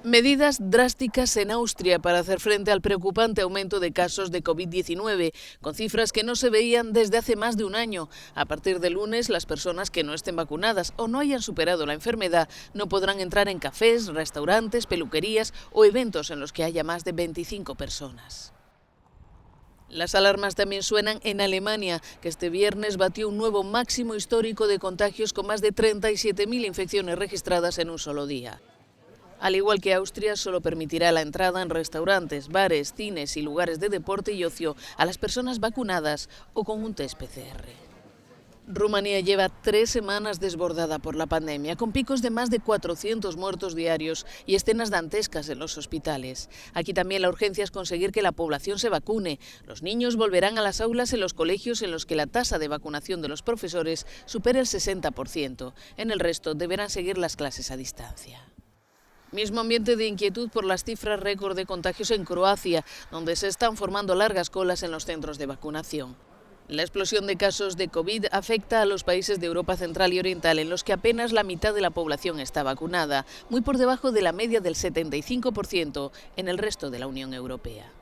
Medidas drásticas en Austria para hacer frente al preocupante aumento de casos de COVID-19, con cifras que no se veían desde hace más de un año. A partir del lunes, las personas que no estén vacunadas o no hayan superado la enfermedad no podrán entrar en cafés, restaurantes, peluquerías o eventos en los que haya más de 25 personas. Las alarmas también suenan en Alemania, que este viernes batió un nuevo máximo histórico de contagios con más de 37.000 infecciones registradas en un solo día. Al igual que Austria, solo permitirá la entrada en restaurantes, bares, cines y lugares de deporte y ocio a las personas vacunadas o con un test PCR. Rumanía lleva 3 semanas desbordada por la pandemia, con picos de más de 400 muertos diarios y escenas dantescas en los hospitales. Aquí también la urgencia es conseguir que la población se vacune. Los niños volverán a las aulas en los colegios en los que la tasa de vacunación de los profesores supere el 60%. En el resto deberán seguir las clases a distancia. Mismo ambiente de inquietud por las cifras récord de contagios en Croacia, donde se están formando largas colas en los centros de vacunación. La explosión de casos de COVID afecta a los países de Europa Central y Oriental, en los que apenas la mitad de la población está vacunada, muy por debajo de la media del 75% en el resto de la Unión Europea.